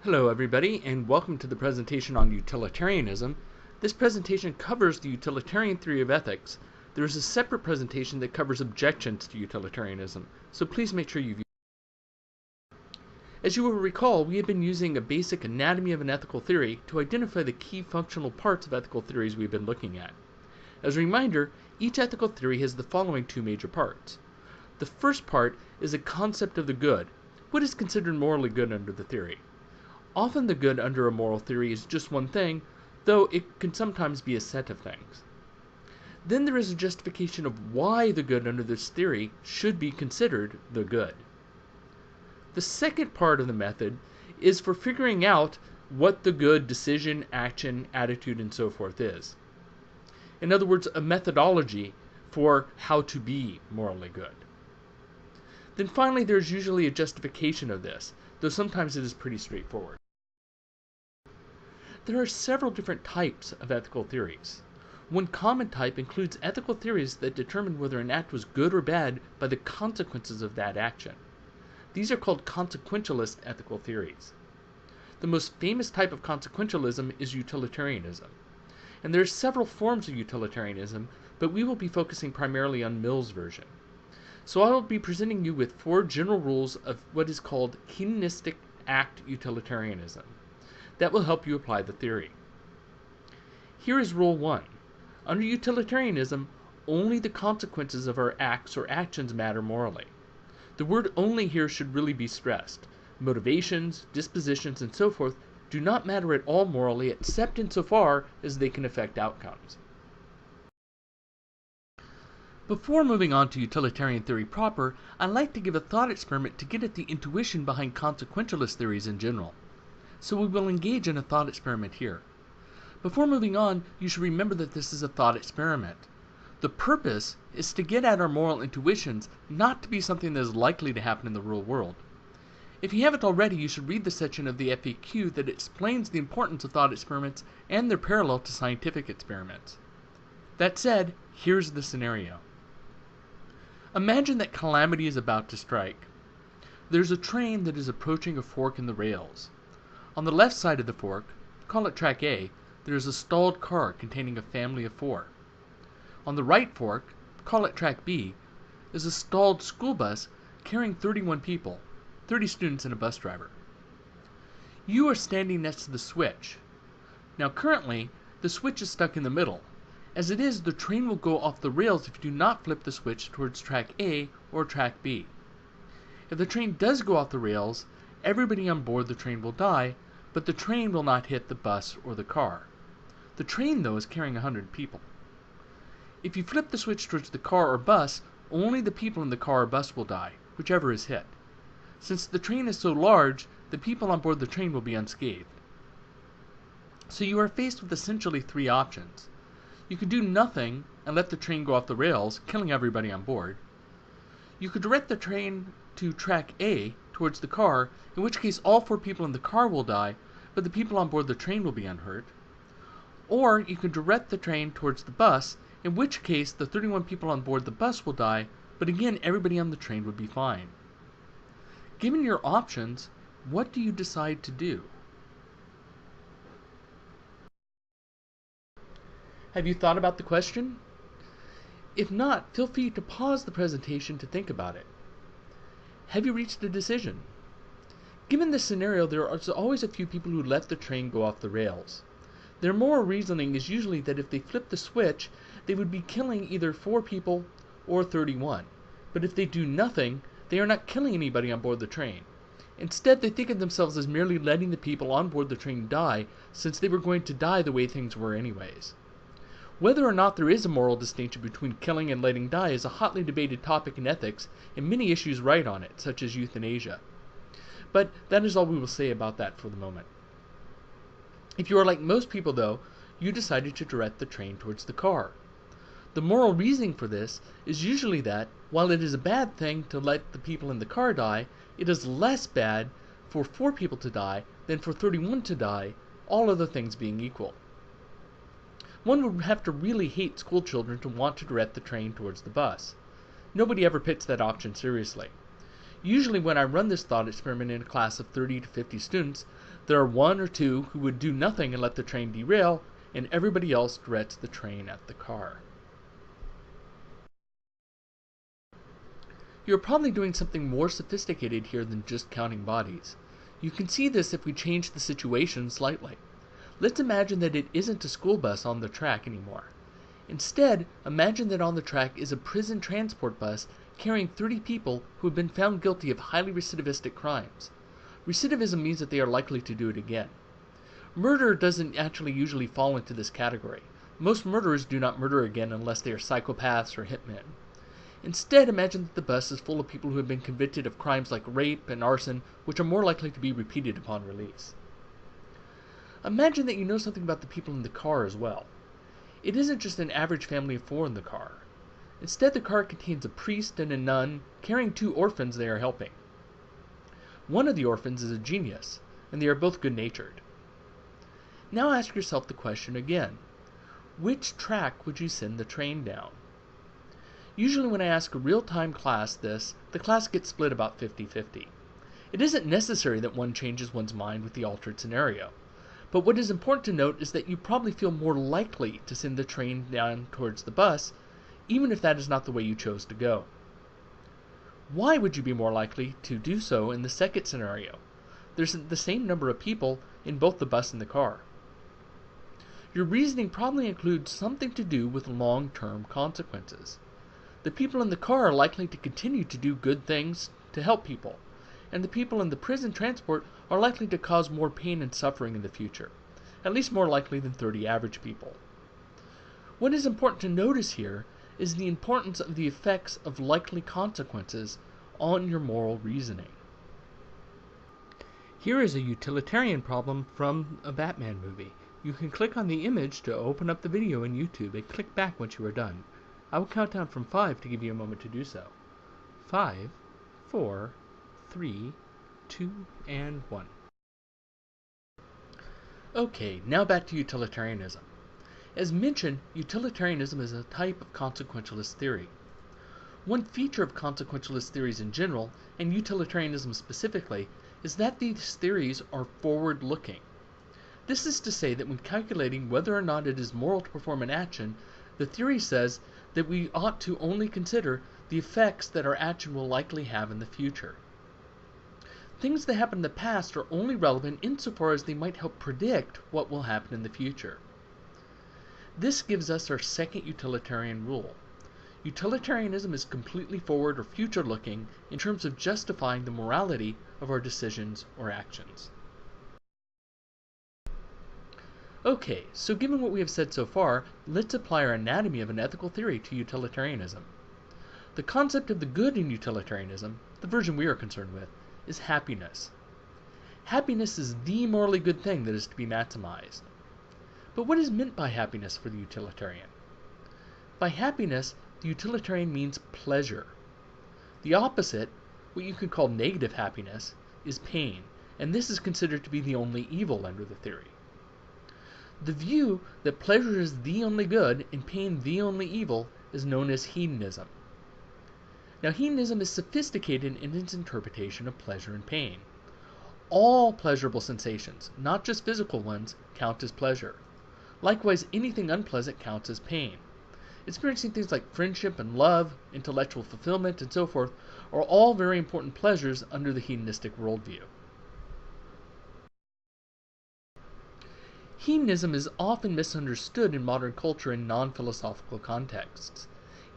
Hello everybody, and welcome to the presentation on utilitarianism. This presentation covers the utilitarian theory of ethics. There is a separate presentation that covers objections to utilitarianism, so please make sure you view. As you will recall, we have been using a basic anatomy of an ethical theory to identify the key functional parts of ethical theories we've been looking at. As a reminder, each ethical theory has the following two major parts. The first part is a concept of the good. What is considered morally good under the theory? Often the good under a moral theory is just one thing, though it can sometimes be a set of things. Then there is a justification of why the good under this theory should be considered the good. The second part of the method is for figuring out what the good decision, action, attitude, and so forth is. In other words, a methodology for how to be morally good. Then finally, there's usually a justification of this, though sometimes it is pretty straightforward. There are several different types of ethical theories. One common type includes ethical theories that determine whether an act was good or bad by the consequences of that action. These are called consequentialist ethical theories. The most famous type of consequentialism is utilitarianism. And there are several forms of utilitarianism, but we will be focusing primarily on Mill's version. So I will be presenting you with 4 general rules of what is called hedonistic act utilitarianism. That will help you apply the theory. Here is rule 1. Under utilitarianism, only the consequences of our acts or actions matter morally. The word only here should really be stressed. Motivations, dispositions, and so forth do not matter at all morally except insofar as they can affect outcomes. Before moving on to utilitarian theory proper, I'd like to give a thought experiment to get at the intuition behind consequentialist theories in general. So we will engage in a thought experiment here. Before moving on, you should remember that this is a thought experiment. The purpose is to get at our moral intuitions, not to be something that is likely to happen in the real world. If you haven't already, you should read the section of the FAQ that explains the importance of thought experiments and their parallel to scientific experiments. That said, here's the scenario. Imagine that calamity is about to strike. There's a train that is approaching a fork in the rails. On the left side of the fork, call it track A, there is a stalled car containing a family of 4. On the right fork, call it track B, is a stalled school bus carrying 31 people, 30 students and a bus driver. You are standing next to the switch. Now currently, the switch is stuck in the middle. As it is, the train will go off the rails if you do not flip the switch towards track A or track B. If the train does go off the rails, everybody on board the train will die, but the train will not hit the bus or the car. The train, though, is carrying 100 people. If you flip the switch towards the car or bus, only the people in the car or bus will die, whichever is hit. Since the train is so large, the people on board the train will be unscathed. So you are faced with essentially 3 options. You could do nothing and let the train go off the rails, killing everybody on board. You could direct the train to track A towards the car, in which case all 4 people in the car will die, but the people on board the train will be unhurt. Or you could direct the train towards the bus, in which case the 31 people on board the bus will die, but again everybody on the train would be fine. Given your options, what do you decide to do? Have you thought about the question? If not, feel free to pause the presentation to think about it. Have you reached a decision? Given this scenario, there are always a few people who let the train go off the rails. Their moral reasoning is usually that if they flip the switch, they would be killing either 4 people or 31. But if they do nothing, they are not killing anybody on board the train. Instead, they think of themselves as merely letting the people on board the train die, since they were going to die the way things were anyways. Whether or not there is a moral distinction between killing and letting die is a hotly debated topic in ethics, and many issues write on it, such as euthanasia. But that is all we will say about that for the moment. If you are like most people, though, you decided to direct the train towards the car. The moral reasoning for this is usually that, while it is a bad thing to let the people in the car die, it is less bad for 4 people to die than for 31 to die, all other things being equal. One would have to really hate school children to want to direct the train towards the bus. Nobody ever picks that option seriously. Usually when I run this thought experiment in a class of 30 to 50 students, There are one or two who would do nothing and let the train derail, and everybody else directs the train at the car. You're probably doing something more sophisticated here than just counting bodies. You can see this if we change the situation slightly. Let's imagine that it isn't a school bus on the track anymore. Instead, imagine that on the track is a prison transport bus carrying 30 people who have been found guilty of highly recidivistic crimes. Recidivism means that they are likely to do it again. Murder doesn't actually usually fall into this category. Most murderers do not murder again unless they are psychopaths or hitmen. Instead, imagine that the bus is full of people who have been convicted of crimes like rape and arson, which are more likely to be repeated upon release. Imagine that you know something about the people in the car as well. It isn't just an average family of 4 in the car. Instead, the car contains a priest and a nun carrying 2 orphans they are helping. One of the orphans is a genius, and they are both good-natured. Now ask yourself the question again. Which track would you send the train down? Usually when I ask a real-time class this, the class gets split about 50-50. It isn't necessary that one changes one's mind with the altered scenario. But what is important to note is that you probably feel more likely to send the train down towards the bus, even if that is not the way you chose to go. Why would you be more likely to do so in the second scenario? There's the same number of people in both the bus and the car. Your reasoning probably includes something to do with long-term consequences. The people in the car are likely to continue to do good things to help people, and the people in the prison transport are likely to cause more pain and suffering in the future, at least more likely than 30 average people. What is important to notice here is the importance of the effects of likely consequences on your moral reasoning. Here is a utilitarian problem from a Batman movie. You can click on the image to open up the video in YouTube and click back once you are done. I will count down from 5 to give you a moment to do so. 5, 4, 3, 2, and 1. Okay, now back to utilitarianism. As mentioned, utilitarianism is a type of consequentialist theory. One feature of consequentialist theories in general, and utilitarianism specifically, is that these theories are forward-looking. This is to say that when calculating whether or not it is moral to perform an action, the theory says that we ought to only consider the effects that our action will likely have in the future. Things that happen in the past are only relevant insofar as they might help predict what will happen in the future. This gives us our second utilitarian rule. Utilitarianism is completely forward or future-looking in terms of justifying the morality of our decisions or actions. Okay, so given what we have said so far, let's apply our anatomy of an ethical theory to utilitarianism. The concept of the good in utilitarianism, the version we are concerned with, is happiness. Happiness is the morally good thing that is to be maximized. But what is meant by happiness for the utilitarian? By happiness, the utilitarian means pleasure. The opposite, what you could call negative happiness, is pain, and this is considered to be the only evil under the theory. The view that pleasure is the only good and pain the only evil is known as hedonism. Now, hedonism is sophisticated in its interpretation of pleasure and pain. All pleasurable sensations, not just physical ones, count as pleasure. Likewise, anything unpleasant counts as pain. Experiencing things like friendship and love, intellectual fulfillment, and so forth are all very important pleasures under the hedonistic worldview. Hedonism is often misunderstood in modern culture in non-philosophical contexts.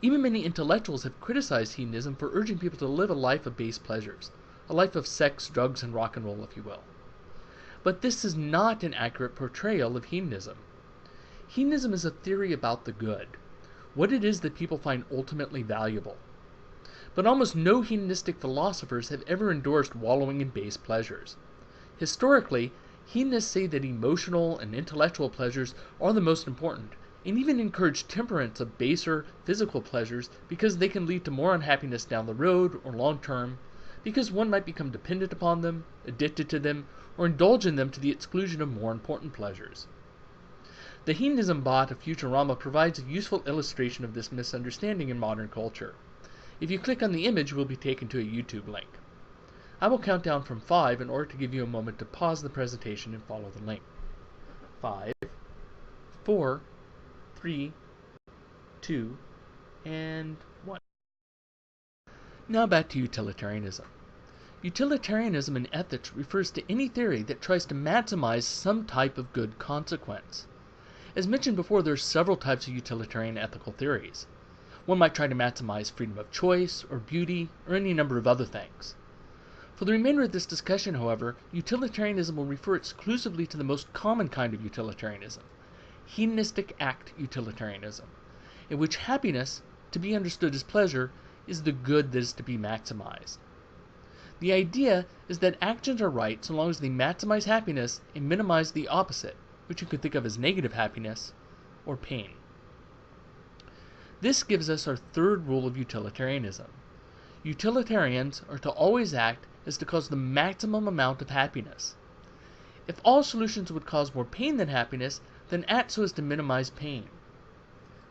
Even many intellectuals have criticized hedonism for urging people to live a life of base pleasures, a life of sex, drugs, and rock and roll, if you will. But this is not an accurate portrayal of hedonism. Hedonism is a theory about the good, what it is that people find ultimately valuable. But almost no hedonistic philosophers have ever endorsed wallowing in base pleasures. Historically, hedonists say that emotional and intellectual pleasures are the most important, and even encourage temperance of baser physical pleasures because they can lead to more unhappiness down the road or long term, because one might become dependent upon them, addicted to them, or indulge in them to the exclusion of more important pleasures. The hedonism bot of Futurama provides a useful illustration of this misunderstanding in modern culture. If you click on the image, you will be taken to a YouTube link. I will count down from 5 in order to give you a moment to pause the presentation and follow the link. 5, 4, 3, 2, and 1. Now back to utilitarianism. Utilitarianism in ethics refers to any theory that tries to maximize some type of good consequence. As mentioned before, there are several types of utilitarian ethical theories. One might try to maximize freedom of choice, or beauty, or any number of other things. For the remainder of this discussion, however, utilitarianism will refer exclusively to the most common kind of utilitarianism, hedonistic act utilitarianism, in which happiness, to be understood as pleasure, is the good that is to be maximized. The idea is that actions are right so long as they maximize happiness and minimize the opposite, which you could think of as negative happiness or pain. This gives us our third rule of utilitarianism. Utilitarians are to always act as to cause the maximum amount of happiness. If all solutions would cause more pain than happiness, then act so as to minimize pain.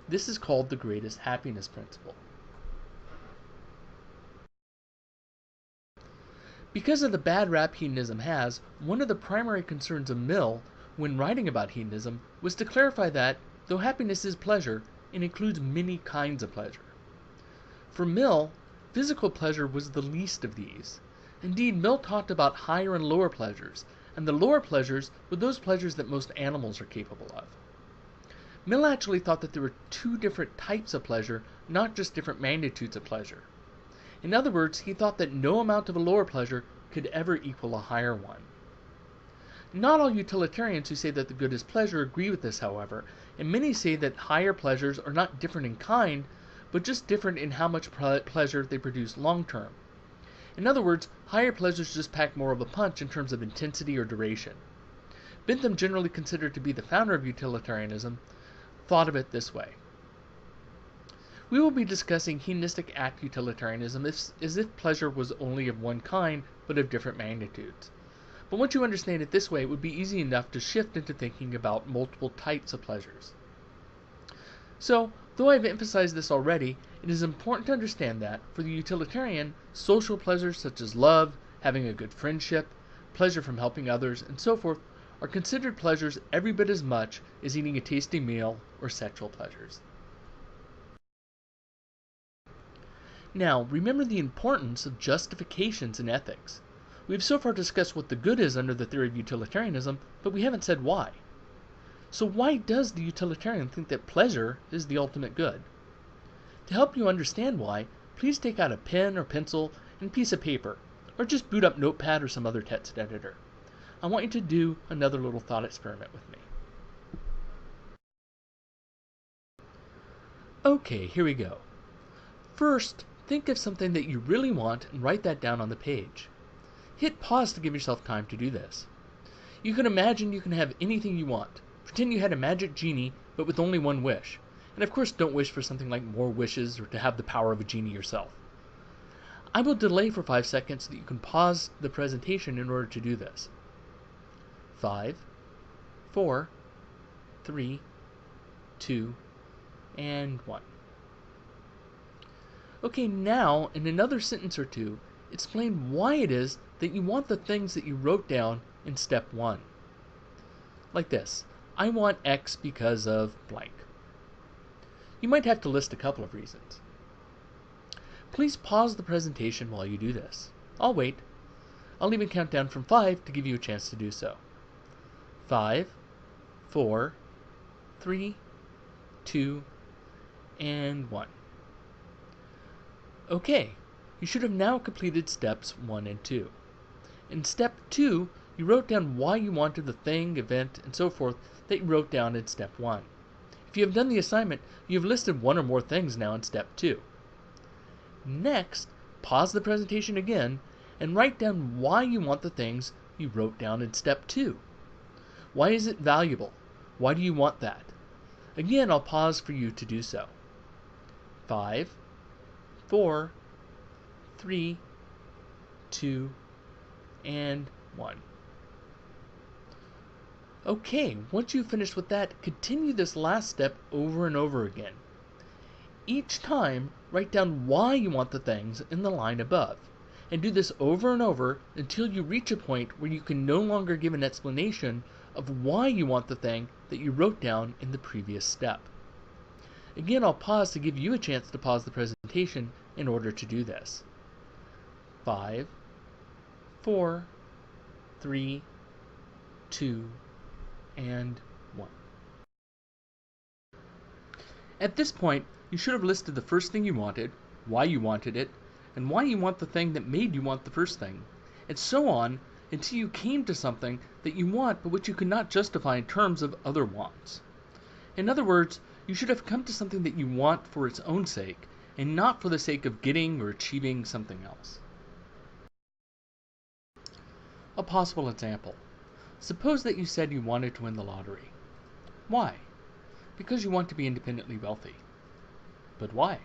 This is called the greatest happiness principle. Because of the bad rap hedonism has, one of the primary concerns of Mill, when writing about hedonism, was to clarify that, though happiness is pleasure, it includes many kinds of pleasure. For Mill, physical pleasure was the least of these. Indeed, Mill talked about higher and lower pleasures, and the lower pleasures were those pleasures that most animals are capable of. Mill actually thought that there were two different types of pleasure, not just different magnitudes of pleasure. In other words, he thought that no amount of a lower pleasure could ever equal a higher one. Not all utilitarians who say that the good is pleasure agree with this, however, and many say that higher pleasures are not different in kind, but just different in how much pleasure they produce long term. In other words, higher pleasures just pack more of a punch in terms of intensity or duration. Bentham, generally considered to be the founder of utilitarianism, thought of it this way. We will be discussing hedonistic act utilitarianism as if pleasure was only of one kind, but of different magnitudes. But once you understand it this way, it would be easy enough to shift into thinking about multiple types of pleasures. So, though I have emphasized this already, it is important to understand that, for the utilitarian, social pleasures such as love, having a good friendship, pleasure from helping others, and so forth, are considered pleasures every bit as much as eating a tasty meal or sexual pleasures. Now, remember the importance of justifications in ethics. We have so far discussed what the good is under the theory of utilitarianism, but we haven't said why. So why does the utilitarian think that pleasure is the ultimate good? To help you understand why, please take out a pen or pencil and piece of paper, or just boot up Notepad or some other text editor. I want you to do another little thought experiment with me. Okay, here we go. First, think of something that you really want and write that down on the page. Hit pause to give yourself time to do this. You can imagine you can have anything you want. Pretend you had a magic genie, but with only one wish. And of course, don't wish for something like more wishes or to have the power of a genie yourself. I will delay for 5 seconds so that you can pause the presentation in order to do this. 5, 4, 3, 2, and 1. Okay, now, in another sentence or two, explain why it is that you want the things that you wrote down in step 1. Like this, I want X because of blank. You might have to list a couple of reasons. Please pause the presentation while you do this. I'll wait. I'll even count down from 5 to give you a chance to do so. 5, 4, 3, 2, and 1. Okay, you should have now completed steps 1 and 2. In step 2, you wrote down why you wanted the thing, event, and so forth that you wrote down in step 1. If you have done the assignment, you have listed one or more things now in step 2. Next, pause the presentation again and write down why you want the things you wrote down in step 2. Why is it valuable? Why do you want that? Again, I'll pause for you to do so. 5, 4, 3, 2, and 1. Okay, once you've finished with that, continue this last step over and over again. Each time, write down why you want the things in the line above. and do this over and over until you reach a point where you can no longer give an explanation of why you want the thing that you wrote down in the previous step. Again, I'll pause to give you a chance to pause the presentation in order to do this. 5, 4, 3, 2, and 1. At this point, you should have listed the first thing you wanted, why you wanted it, and why you want the thing that made you want the first thing, and so on until you came to something that you want but which you could not justify in terms of other wants. In other words, you should have come to something that you want for its own sake, and not for the sake of getting or achieving something else. A possible example. Suppose that you said you wanted to win the lottery. Why? Because you want to be independently wealthy. But why?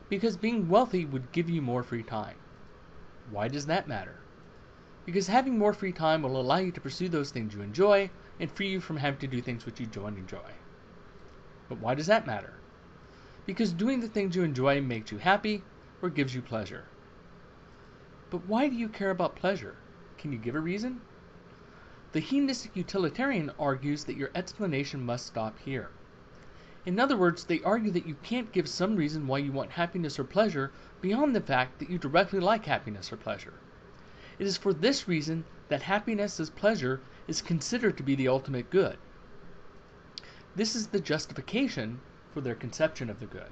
Because being wealthy would give you more free time. Why does that matter? Because having more free time will allow you to pursue those things you enjoy and free you from having to do things which you don't enjoy. But why does that matter? Because doing the things you enjoy makes you happy or gives you pleasure. But why do you care about pleasure? Can you give a reason? The hedonistic utilitarian argues that your explanation must stop here. In other words, they argue that you can't give some reason why you want happiness or pleasure beyond the fact that you directly like happiness or pleasure. It is for this reason that happiness as pleasure is considered to be the ultimate good. This is the justification for their conception of the good.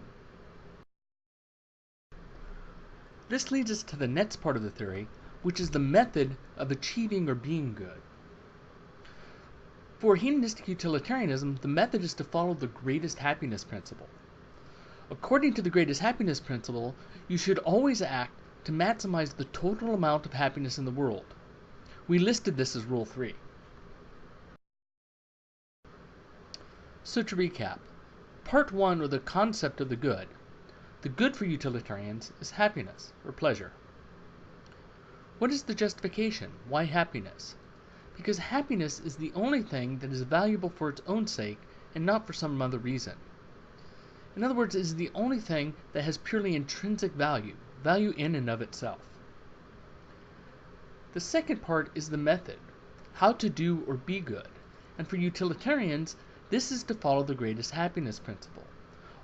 This leads us to the next part of the theory, which is the method of achieving or being good. For hedonistic utilitarianism, the method is to follow the greatest happiness principle. According to the greatest happiness principle, you should always act to maximize the total amount of happiness in the world. We listed this as Rule 3. So to recap, Part 1, or the concept of the good for utilitarians is happiness, or pleasure. What is the justification? Why happiness? Because happiness is the only thing that is valuable for its own sake and not for some other reason. In other words, it is the only thing that has purely intrinsic value in and of itself. The second part is the method, how to do or be good, and for utilitarians, this is to follow the greatest happiness principle.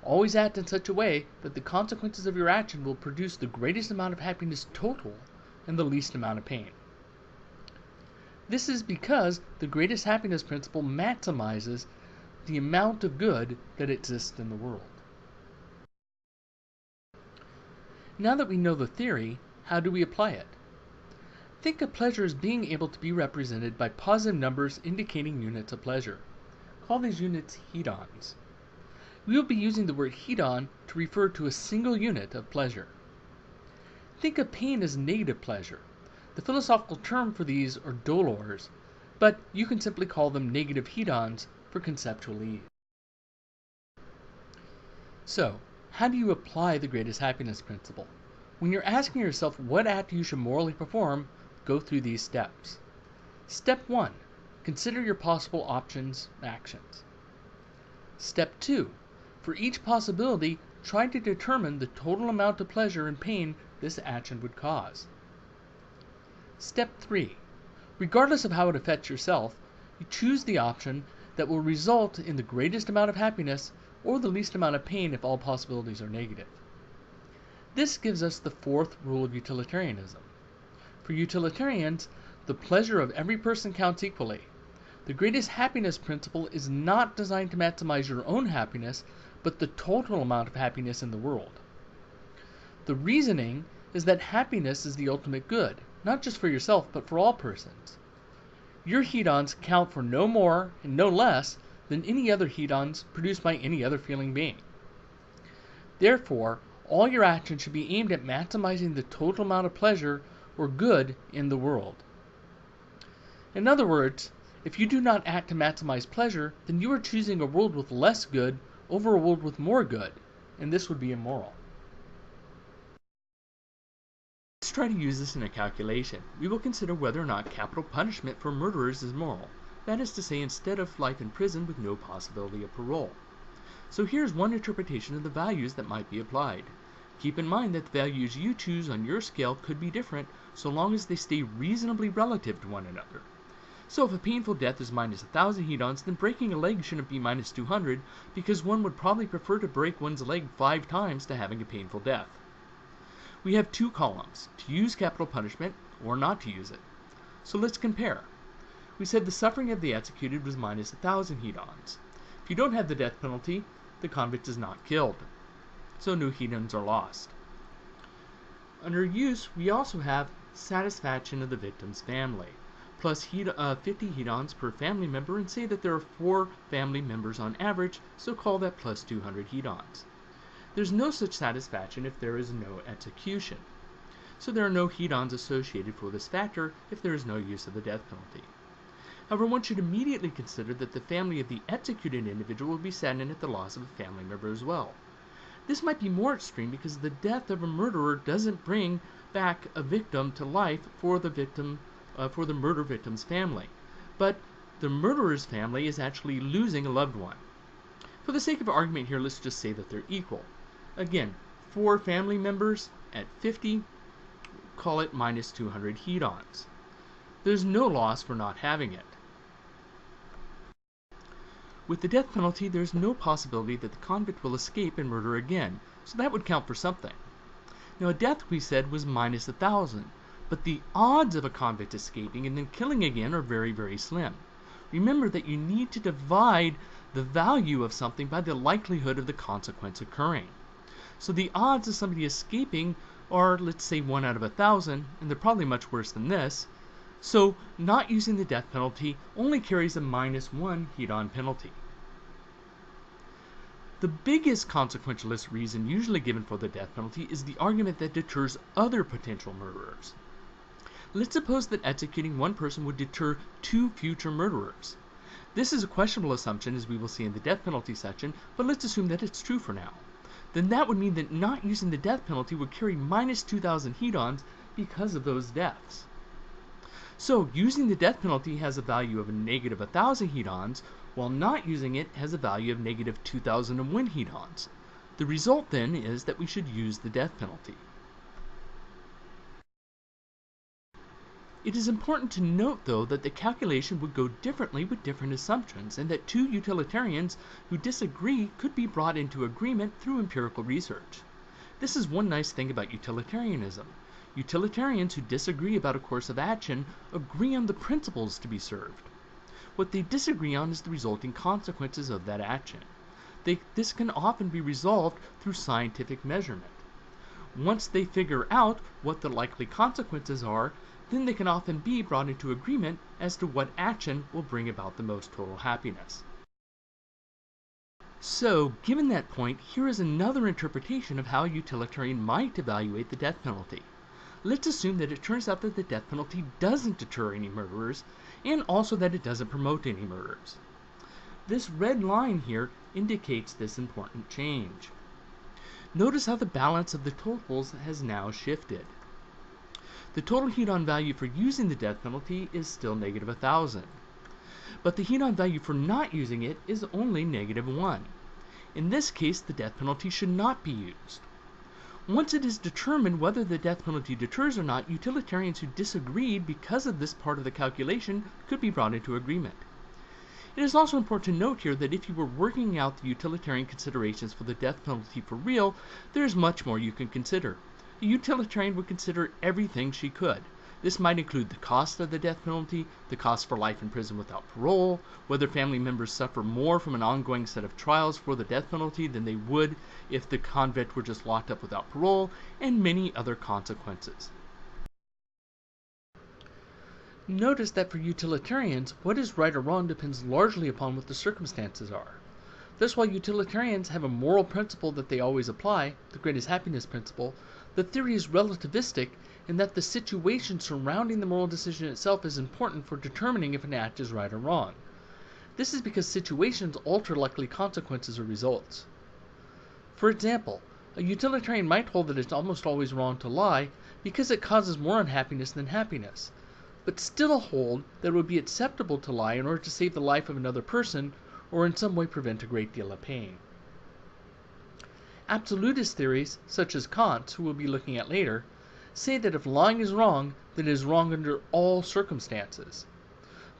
Always act in such a way that the consequences of your action will produce the greatest amount of happiness total and the least amount of pain. This is because the greatest happiness principle maximizes the amount of good that exists in the world. Now that we know the theory, how do we apply it? Think of pleasure as being able to be represented by positive numbers indicating units of pleasure. Call these units hedons. We will be using the word hedon to refer to a single unit of pleasure. Think of pain as negative pleasure. The philosophical term for these are dolors, but you can simply call them negative hedons for conceptual ease. So, how do you apply the greatest happiness principle? When you're asking yourself what act you should morally perform, go through these steps. Step 1. Consider your possible options, actions. Step 2. For each possibility, try to determine the total amount of pleasure and pain this action would cause. Step 3. Regardless of how it affects yourself, you choose the option that will result in the greatest amount of happiness or the least amount of pain if all possibilities are negative. This gives us the fourth rule of utilitarianism. For utilitarians, the pleasure of every person counts equally. The greatest happiness principle is not designed to maximize your own happiness, but the total amount of happiness in the world. The reasoning is that happiness is the ultimate good, not just for yourself, but for all persons. Your hedons count for no more and no less than any other hedons produced by any other feeling being. Therefore, all your actions should be aimed at maximizing the total amount of pleasure or good in the world. In other words, if you do not act to maximize pleasure, then you are choosing a world with less good over a world with more good, and this would be immoral. Let's try to use this in a calculation. We will consider whether or not capital punishment for murderers is moral. That is to say, instead of life in prison with no possibility of parole. So here's one interpretation of the values that might be applied. Keep in mind that the values you choose on your scale could be different so long as they stay reasonably relative to one another. So if a painful death is minus 1,000 hedons, then breaking a leg shouldn't be minus 200 because one would probably prefer to break one's leg 5 times to having a painful death. We have two columns, to use capital punishment or not to use it. So let's compare. We said the suffering of the executed was minus 1,000 hedons. If you don't have the death penalty, the convict is not killed. So no hedons are lost. Under use, we also have satisfaction of the victim's family, plus 50 hedons per family member, and say that there are 4 family members on average, so call that plus 200 hedons. There's no such satisfaction if there is no execution. So there are no hedons associated for this factor if there is no use of the death penalty. However, one should immediately consider that the family of the executed individual will be saddened at the loss of a family member as well. This might be more extreme because the death of a murderer doesn't bring back a victim to life for the murder victim's family, but the murderer's family is actually losing a loved one. For the sake of argument here, let's just say that they're equal. Again, 4 family members at 50, call it minus 200 hedons. There's no loss for not having it. With the death penalty, there's no possibility that the convict will escape and murder again, so that would count for something. Now, a death, we said, was minus 1,000, but the odds of a convict escaping and then killing again are very, very slim. Remember that you need to divide the value of something by the likelihood of the consequence occurring. So the odds of somebody escaping are, let's say, 1 out of 1,000, and they're probably much worse than this. So not using the death penalty only carries a minus 1 hedon penalty. The biggest consequentialist reason usually given for the death penalty is the argument that deters other potential murderers. Let's suppose that executing one person would deter 2 future murderers. This is a questionable assumption, as we will see in the death penalty section, but let's assume that it's true for now. Then that would mean that not using the death penalty would carry minus 2,000 hedons because of those deaths. So using the death penalty has a value of a negative 1,000 hedons, while not using it has a value of negative 2,001 hedons. The result then is that we should use the death penalty. It is important to note, though, that the calculation would go differently with different assumptions, and that 2 utilitarians who disagree could be brought into agreement through empirical research. This is one nice thing about utilitarianism. Utilitarians who disagree about a course of action agree on the principles to be served. What they disagree on is the resulting consequences of that action. This can often be resolved through scientific measurement. Once they figure out what the likely consequences are, then they can often be brought into agreement as to what action will bring about the most total happiness. So, given that point, here is another interpretation of how a utilitarian might evaluate the death penalty. Let's assume that it turns out that the death penalty doesn't deter any murderers, and also that it doesn't promote any murders. This red line here indicates this important change. Notice how the balance of the totals has now shifted. The total hedon value for using the death penalty is still negative 1,000. But the hedon value for not using it is only negative 1. In this case, the death penalty should not be used. Once it is determined whether the death penalty deters or not, utilitarians who disagreed because of this part of the calculation could be brought into agreement. It is also important to note here that if you were working out the utilitarian considerations for the death penalty for real, there is much more you can consider. A utilitarian would consider everything she could. This might include the cost of the death penalty, the cost for life in prison without parole, whether family members suffer more from an ongoing set of trials for the death penalty than they would if the convict were just locked up without parole, and many other consequences. Notice that for utilitarians, what is right or wrong depends largely upon what the circumstances are. Thus, while utilitarians have a moral principle that they always apply, the greatest happiness principle, the theory is relativistic in that the situation surrounding the moral decision itself is important for determining if an act is right or wrong. This is because situations alter likely consequences or results. For example, a utilitarian might hold that it's almost always wrong to lie because it causes more unhappiness than happiness, but still hold that it would be acceptable to lie in order to save the life of another person or in some way prevent a great deal of pain. Absolutist theories, such as Kant's, who we'll be looking at later, say that if lying is wrong, then it is wrong under all circumstances.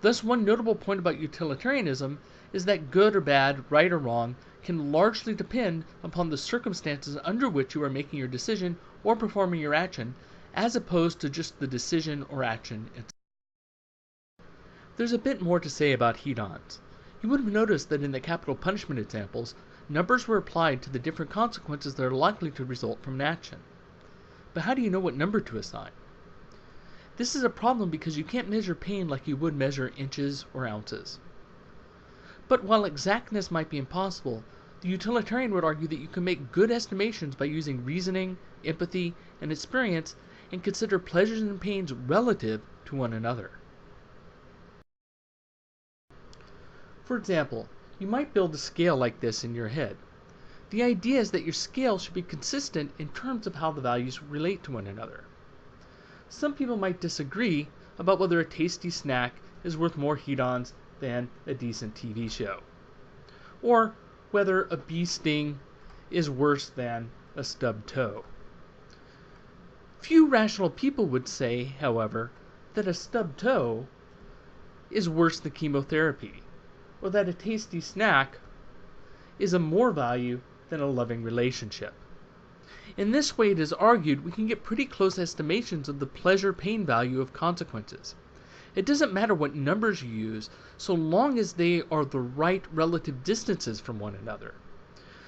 Thus, one notable point about utilitarianism is that good or bad, right or wrong, can largely depend upon the circumstances under which you are making your decision or performing your action, as opposed to just the decision or action itself. There's a bit more to say about hedons. You would have noticed that in the capital punishment examples, numbers were applied to the different consequences that are likely to result from an action. But how do you know what number to assign? This is a problem because you can't measure pain like you would measure inches or ounces. But while exactness might be impossible, the utilitarian would argue that you can make good estimations by using reasoning, empathy, and experience, and consider pleasures and pains relative to one another. For example, you might build a scale like this in your head. The idea is that your scale should be consistent in terms of how the values relate to one another. Some people might disagree about whether a tasty snack is worth more hedons than a decent TV show, or whether a bee sting is worse than a stubbed toe. Few rational people would say, however, that a stubbed toe is worse than chemotherapy, or that a tasty snack is of more value than a loving relationship. In this way, it is argued, we can get pretty close estimations of the pleasure-pain value of consequences. It doesn't matter what numbers you use, so long as they are the right relative distances from one another.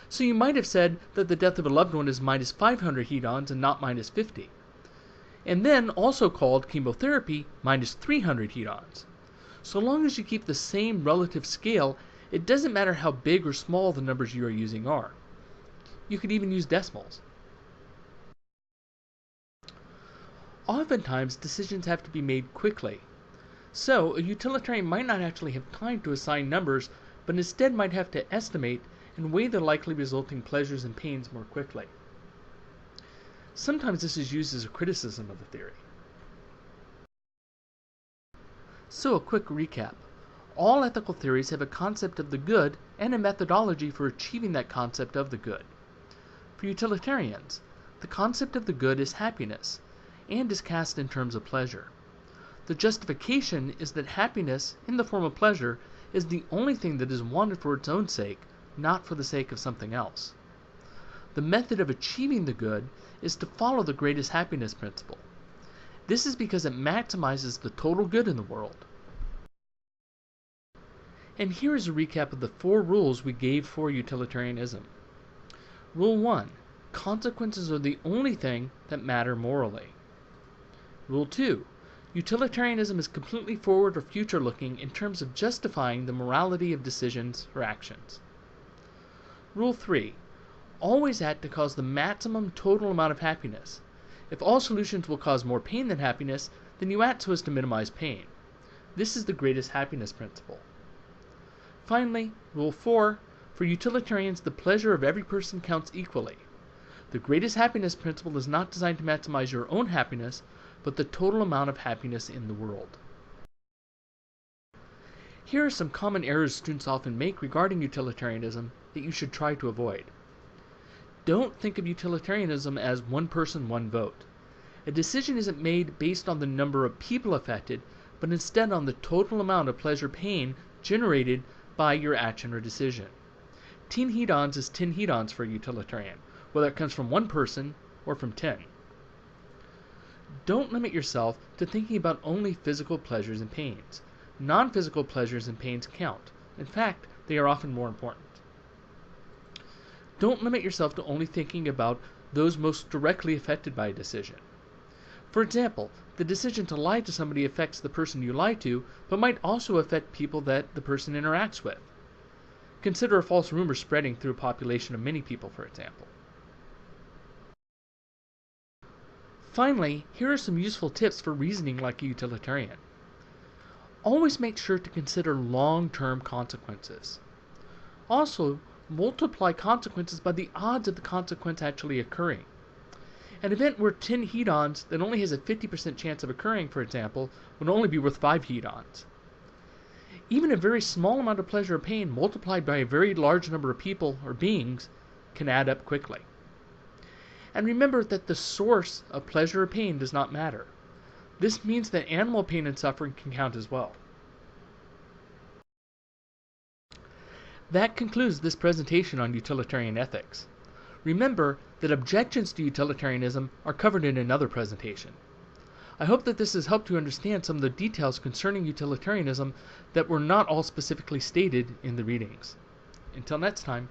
So you might have said that the death of a loved one is minus 500 hedons and not minus 50. And then also called chemotherapy minus 300 hedons. So long as you keep the same relative scale, it doesn't matter how big or small the numbers you are using are. You could even use decimals. Oftentimes, decisions have to be made quickly. So, a utilitarian might not actually have time to assign numbers, but instead might have to estimate and weigh the likely resulting pleasures and pains more quickly. Sometimes this is used as a criticism of the theory. So, a quick recap. All ethical theories have a concept of the good and a methodology for achieving that concept of the good. For utilitarians, the concept of the good is happiness, and is cast in terms of pleasure. The justification is that happiness, in the form of pleasure, is the only thing that is wanted for its own sake, not for the sake of something else. The method of achieving the good is to follow the greatest happiness principle. This is because it maximizes the total good in the world. And here is a recap of the 4 rules we gave for utilitarianism. Rule 1. Consequences are the only thing that matter morally. Rule 2. Utilitarianism is completely forward or future-looking in terms of justifying the morality of decisions or actions. Rule 3. Always act to cause the maximum total amount of happiness. If all solutions will cause more pain than happiness, then you act so as to minimize pain. This is the greatest happiness principle. Finally, Rule 4. For utilitarians, the pleasure of every person counts equally. The greatest happiness principle is not designed to maximize your own happiness, but the total amount of happiness in the world. Here are some common errors students often make regarding utilitarianism that you should try to avoid. Don't think of utilitarianism as one person, one vote. A decision isn't made based on the number of people affected, but instead on the total amount of pleasure-pain generated by your action or decision. 10 hedons is 10 hedons for a utilitarian, whether it comes from one person or from 10. Don't limit yourself to thinking about only physical pleasures and pains. Non-physical pleasures and pains count. In fact, they are often more important. Don't limit yourself to only thinking about those most directly affected by a decision. For example, the decision to lie to somebody affects the person you lie to, but might also affect people that the person interacts with. Consider a false rumor spreading through a population of many people, for example. Finally, here are some useful tips for reasoning like a utilitarian. Always make sure to consider long-term consequences. Also, multiply consequences by the odds of the consequence actually occurring. An event worth 10 hedons that only has a 50% chance of occurring, for example, would only be worth 5 hedons. Even a very small amount of pleasure or pain multiplied by a very large number of people or beings can add up quickly. And remember that the source of pleasure or pain does not matter. This means that animal pain and suffering can count as well. That concludes this presentation on utilitarian ethics. Remember that objections to utilitarianism are covered in another presentation. I hope that this has helped you understand some of the details concerning utilitarianism that were not all specifically stated in the readings. Until next time.